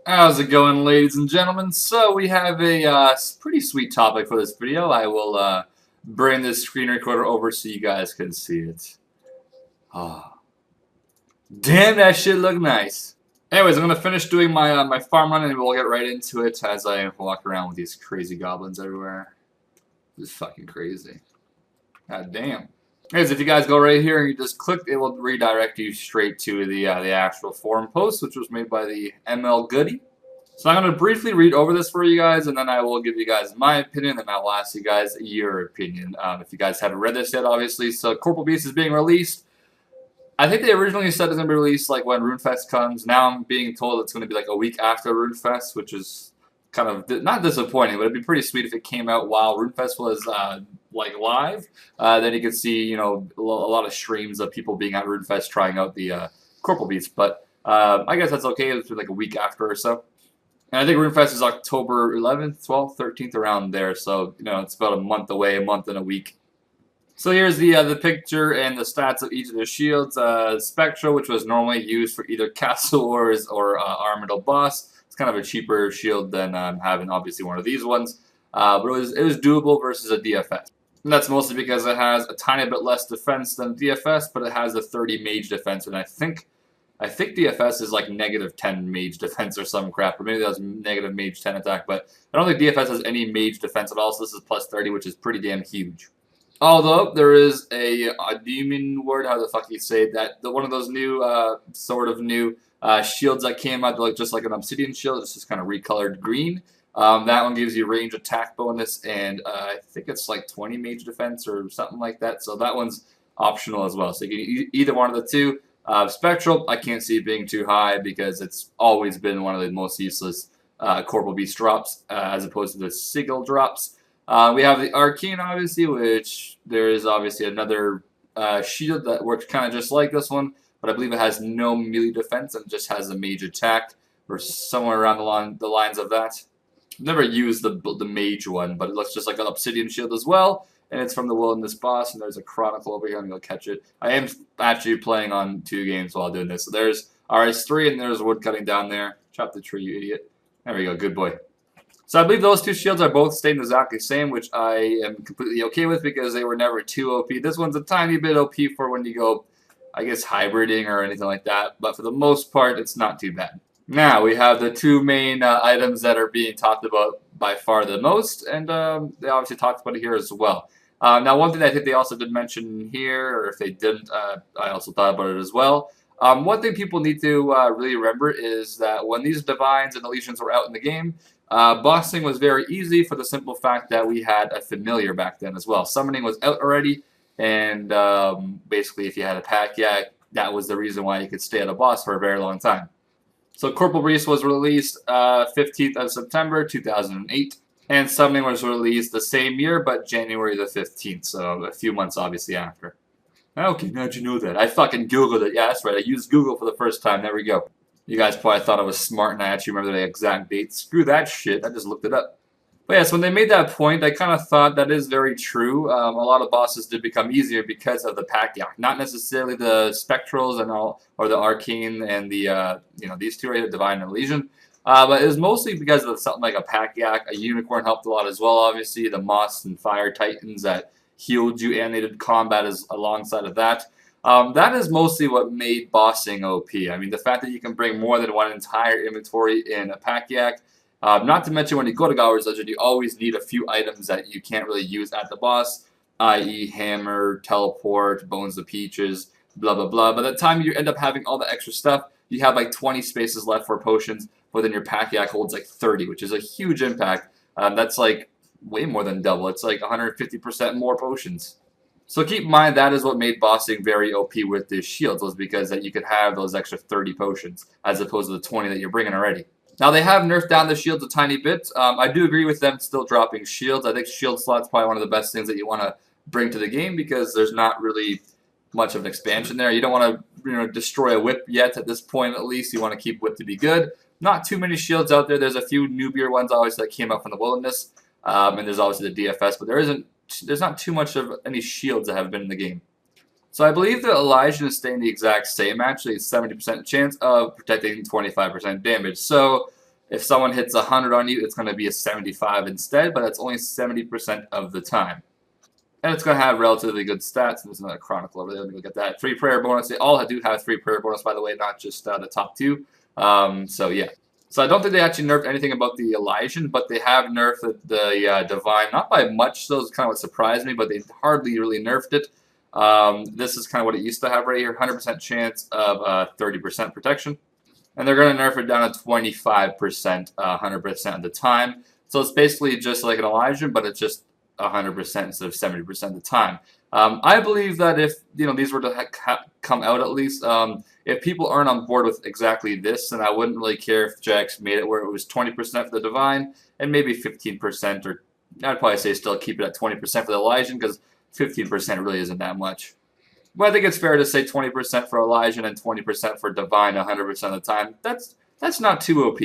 How's it going, ladies and gentlemen? So we have a pretty sweet topic for this video. I will bring this screen recorder over so you guys can see it. Oh, damn, that shit look nice. Anyways, I'm gonna finish doing my my farm run and we'll get right into it as I walk around with these crazy goblins everywhere. This is fucking crazy. God damn. Anyways, if you guys go right here and you just click, it will redirect you straight to the actual forum post, which was made by the ML Goody. So I'm going to briefly read over this for you guys, and then I will give you guys my opinion, and I will ask you guys your opinion. If you guys haven't read this yet, obviously. So Corp Beast is being released. I think they originally said it's going to be released like when RuneFest comes. Now I'm being told it's going to be like a week after RuneFest, which is kind of not disappointing, but it'd be pretty sweet if it came out while RuneFest was like live. Then you could see, you know, a lot of streams of people being at RuneFest trying out the Corp Beast. But I guess that's okay. It's like a week after or so. And I think RuneFest is October 11th, 12th, 13th, around there. So, you know, it's about a month away, a month and a week. So here's the picture and the stats of each of the shields. Spectral, which was normally used for either Castle Wars or Armadyl Boss. It's kind of a cheaper shield than having, obviously, one of these ones. But it was doable versus a DFS. And that's mostly because it has a tiny bit less defense than DFS, but it has a 30 mage defense. And I think DFS is like negative 10 mage defense or some crap, or maybe that's negative mage 10 attack, but I don't think DFS has any mage defense at all, so this is plus 30, which is pretty damn huge. Although, there is a demon word, how the fuck you say that, one of those new, sort of new shields that came out, like just like an obsidian shield, it's just kind of recolored green. That one gives you range attack bonus, and I think it's like 20 mage defense or something like that, so that one's optional as well, so you can either one of the two. Spectral, I can't see it being too high because it's always been one of the most useless Corporal Beast drops as opposed to the Sigil drops. We have the Arcane, obviously, which there is obviously another shield that works kind of just like this one, but I believe it has no melee defense and just has a mage attack or somewhere around the lines of that. I've never used the mage one, but it looks just like an obsidian shield as well. And it's from the Wilderness Boss, and there's a Chronicle over here. I'm going to catch it. I am actually playing on 2 games while doing this. So there's RS3, and there's woodcutting down there. Chop the tree, you idiot. There we go, good boy. So I believe those 2 shields are both staying exactly the same, which I am completely okay with because they were never too OP. This one's a tiny bit OP for when you go, I guess, hybriding or anything like that. But for the most part, it's not too bad. Now, we have the 2 main items that are being talked about by far the most, and they obviously talked about it here as well. Now, one thing I think they also did mention here, or if they didn't, I also thought about it as well. One thing people need to really remember is that when these Divines and Legions were out in the game, bossing was very easy for the simple fact that we had a familiar back then as well. Summoning was out already, and basically if you had a pack, yeah, that was the reason why you could stay at a boss for a very long time. So Corporal Beast was released 15th of September 2008. And Summoning was released the same year, but January the 15th, so a few months obviously after. Okay, how'd you know that? I fucking Googled it. Yeah, that's right. I used Google for the first time. There we go. You guys probably thought I was smart and I actually remember the exact date. Screw that shit. I just looked it up. But yes, when they made that point, I kind of thought that is very true. A lot of bosses did become easier because of the pack yak. Not necessarily the Spectrals and all, or the Arcane and the, you know, these 2 right here, Divine and Legion. But it was mostly because of something like a pack yak. A unicorn helped a lot as well, obviously. The moss and fire titans that healed you and they did combat alongside of that. That is mostly what made bossing OP. I mean, the fact that you can bring more than one entire inventory in a pack yak. Not to mention when you go to Gower's Legend, you always need a few items that you can't really use at the boss, i.e. hammer, teleport, bones of peaches, blah, blah, blah. By the time you end up having all the extra stuff, you have like 20 spaces left for potions. But then your pack yak holds like 30, which is a huge impact. That's like way more than double. It's like 150% more potions. So keep in mind that is what made bossing very OP with the shields, was because that you could have those extra 30 potions as opposed to the 20 that you're bringing already. Now they have nerfed down the shields a tiny bit. I do agree with them still dropping shields. I think shield slot's probably one of the best things that you want to bring to the game because there's not really much of an expansion there. You don't want to destroy a whip yet at this point at least. You want to keep whip to be good. Not too many shields out there. There's a few newbier ones obviously that came out from the Wilderness, and there's obviously the DFS, but there's not too much of any shields that have been in the game. So I believe that Elijah is staying the exact same. Actually, it's 70% chance of protecting 25% damage. So If someone hits 100 on you, it's going to be a 75 instead, but that's only 70% of the time. And it's going to have relatively good stats. And there's another Chronicle over there. Let me look at that. 3 prayer bonus. They all do have 3 prayer bonus, by the way, not just the top 2. So, yeah. So I don't think they actually nerfed anything about the Elysian, but they have nerfed the Divine. Not by much, so it's kind of what surprised me, but they hardly really nerfed it. This is kind of what it used to have right here. 100% chance of 30% protection. And they're going to nerf it down to 25%, 100% of the time. So it's basically just like an Elysian, but it's just 100% instead of 70% of the time. I believe that if these were to come out at least, if people aren't on board with exactly this, then I wouldn't really care if Jax made it where it was 20% for the Divine and maybe 15%, or I'd probably say still keep it at 20% for the Elysian because 15% really isn't that much. But I think it's fair to say 20% for Elysian and 20% for Divine 100% of the time. That's not too OP.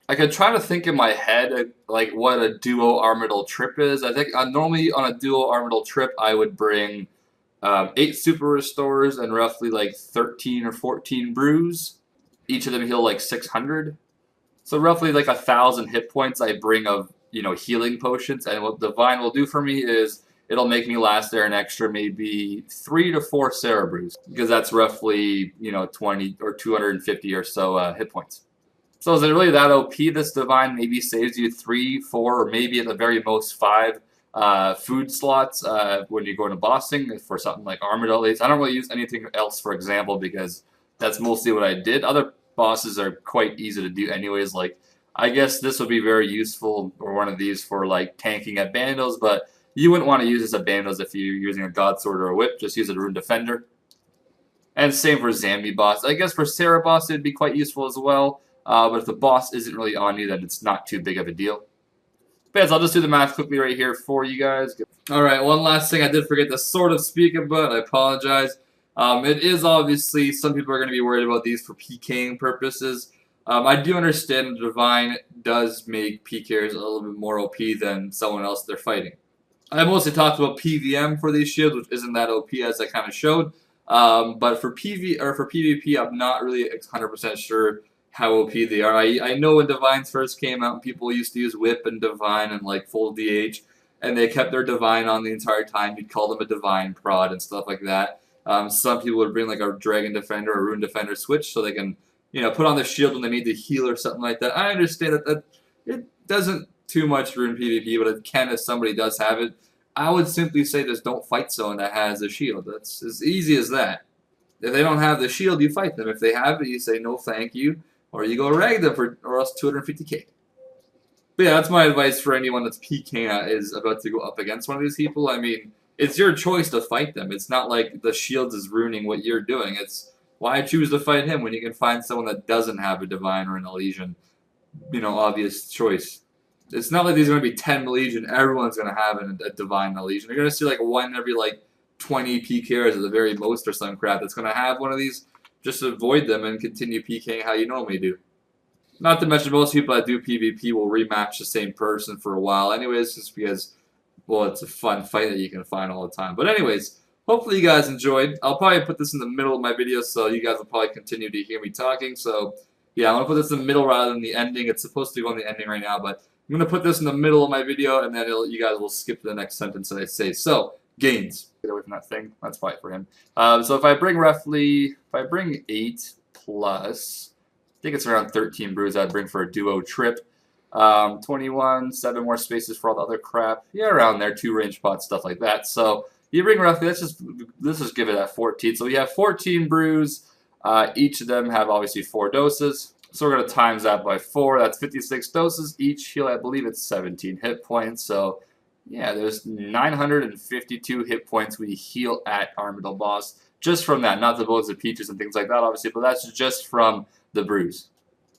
I could try to think in my head like what a duo Armadyl trip is. I think normally on a duo Armadyl trip I would bring 8 super restores and roughly like 13 or 14 brews. Each of them heal like 600. So roughly like 1,000 hit points I bring of healing potions. And what Divine will do for me is it'll make me last there an extra maybe 3 to 4 Sarah brews, because that's roughly 20 or 250 or so hit points. So is it really that OP? This Divine maybe saves you 3, 4, or maybe at the very most 5 food slots when you go into bossing for something like Armadyl. I don't really use anything else, for example, because that's mostly what I did. Other bosses are quite easy to do anyways. Like, I guess this would be very useful, or one of these, for like tanking at Bandos, but you wouldn't want to use this at Bandos if you're using a God Sword or a Whip. Just use a Rune Defender. And same for Zambi boss. I guess for Sarah boss it'd be quite useful as well. But if the boss isn't really on you, then it's not too big of a deal. But yes, I'll just do the math quickly right here for you guys. Alright, one last thing I did forget to sort of speak about. I apologize. It is obviously, some people are going to be worried about these for PKing purposes. I do understand the Divine does make PKers a little bit more OP than someone else they're fighting. I mostly talked about PVM for these shields, which isn't that OP as I kind of showed. But for PvP, I'm not really 100% sure how OP they are. I know when Divines first came out, people used to use Whip and Divine and like full DH, and they kept their Divine on the entire time. You'd call them a Divine prod and stuff like that. Some people would bring like a Dragon Defender or Rune Defender switch so they can put on the shield when they need to heal or something like that. I understand that it doesn't too much ruin PvP, but it can if somebody does have it. I would simply say just don't fight someone that has a shield. That's as easy as that. If they don't have the shield, you fight them. If they have it, you say no thank you, or you go rag them for, or else 250k. But yeah, that's my advice for anyone that's PKing is about to go up against one of these people. I mean, it's your choice to fight them. It's not like the shield is ruining what you're doing. It's why choose to fight him when you can find someone that doesn't have a Divine or an Elysian. Obvious choice. It's not like there's going to be 10 Elysian. Everyone's going to have a Divine Elysian. You're going to see like one every like 20 PKers at the very most or some crap that's going to have one of these. Just avoid them and continue PKing how you normally do. Not to mention most people that do PvP will rematch the same person for a while anyways, just because, well, it's a fun fight that you can find all the time. But anyways, hopefully you guys enjoyed. I'll probably put this in the middle of my video so you guys will probably continue to hear me talking. So yeah, I'm going to put this in the middle rather than the ending. It's supposed to be on the ending right now, but I'm going to put this in the middle of my video, and then you guys will skip to the next sentence that I say. So, gains. Get away from that thing. That's probably for him. So if I bring 8 plus, I think it's around 13 brews I'd bring for a duo trip. 21, 7 more spaces for all the other crap. Yeah, around there, 2 range pots, stuff like that. So you bring roughly, let's just give it at 14. So we have 14 brews. Each of them have obviously 4 doses. So we're going to times that by 4. That's 56 doses. Each heal, I believe it's 17 hit points. So yeah, there's 952 hit points we heal at Armadyl boss. Just from that, not the bows of peaches and things like that, obviously, but that's just from the brews.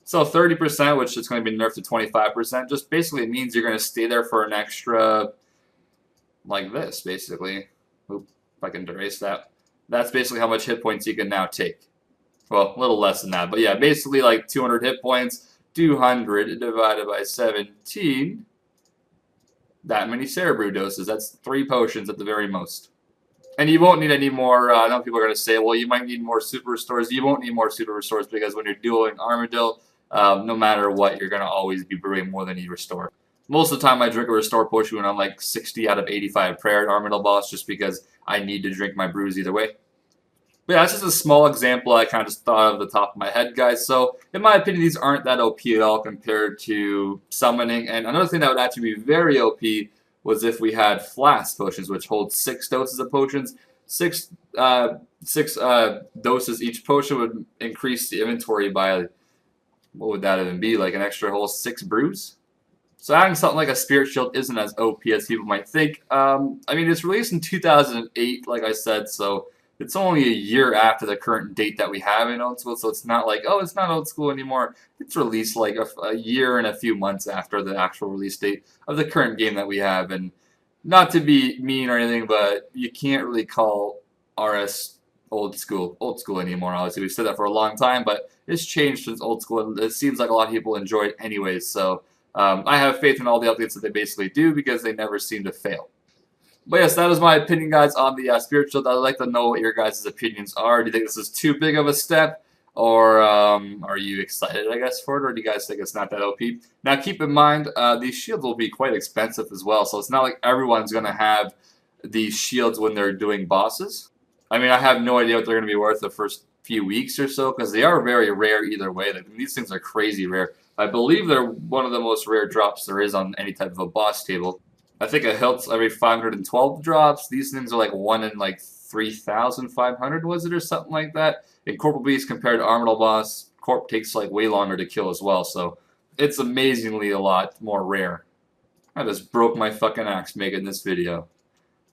So 30%, which is going to be nerfed to 25%, just basically means you're going to stay there for an extra, like this, basically. Oop, if I can erase that. That's basically how much hit points you can now take. Well, a little less than that, but yeah, basically like 200 hit points, 200 divided by 17. That many Cerebrew doses. That's 3 potions at the very most. And you won't need any more. I know people are going to say, well, you might need more super restores. You won't need more super restores because when you're dueling Armadyl, no matter what, you're going to always be brewing more than you restore. Most of the time I drink a restore potion when I'm like 60 out of 85 prayer at Armadillo boss, just because I need to drink my brews either way. But yeah, that's just a small example I kind of just thought of the top of my head, guys. So, in my opinion, these aren't that OP at all compared to summoning. And another thing that would actually be very OP was if we had flask potions, which hold 6 doses of potions. Six doses each potion would increase the inventory by, what would that even be, like an extra whole 6 brews? So adding something like a Spirit Shield isn't as OP as people might think. I mean, it's released in 2008, like I said, so it's only a year after the current date that we have in Old School, so it's not like, oh, it's not Old School anymore. It's released like a year and a few months after the actual release date of the current game that we have. And not to be mean or anything, but you can't really call RS Old School anymore, obviously. We've said that for a long time, but it's changed since Old School, and it seems like a lot of people enjoy it anyways. So I have faith in all the updates that they basically do because they never seem to fail. But yes, that is my opinion, guys, on the Spirit Shield. I'd like to know what your guys' opinions are. Do you think this is too big of a step? Or are you excited, I guess, for it? Or do you guys think it's not that OP? Now, keep in mind, these shields will be quite expensive as well. So it's not like everyone's going to have these shields when they're doing bosses. I mean, I have no idea what they're going to be worth the first few weeks or so, because they are very rare either way. Like, these things are crazy rare. I believe they're one of the most rare drops there is on any type of a boss table. I think a hilt's every 512 drops. These things are like 1 in like 3,500, was it, or something like that? In Corp Beast compared to Armadillo Boss, Corp takes like way longer to kill as well, so it's amazingly a lot more rare. I just broke my fucking axe making this video.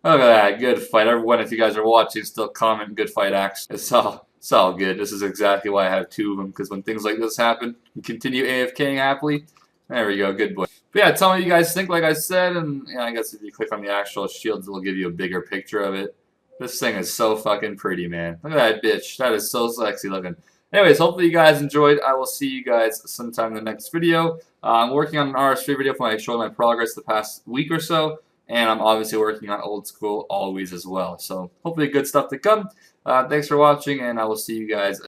Look at that, good fight. Everyone, if you guys are watching, still comment good fight axe. It's all good. This is exactly why I have 2 of them, because when things like this happen, you continue AFKing happily. There we go, good boy. But yeah, tell me what you guys think, like I said, and yeah, I guess if you click on the actual shields, it'll give you a bigger picture of it. This thing is so fucking pretty, man. Look at that bitch. That is so sexy looking. Anyways, hopefully you guys enjoyed. I will see you guys sometime in the next video. I'm working on an RS3 video for my showing my progress the past week or so, and I'm obviously working on Old School always as well. So hopefully good stuff to come. Thanks for watching, and I will see you guys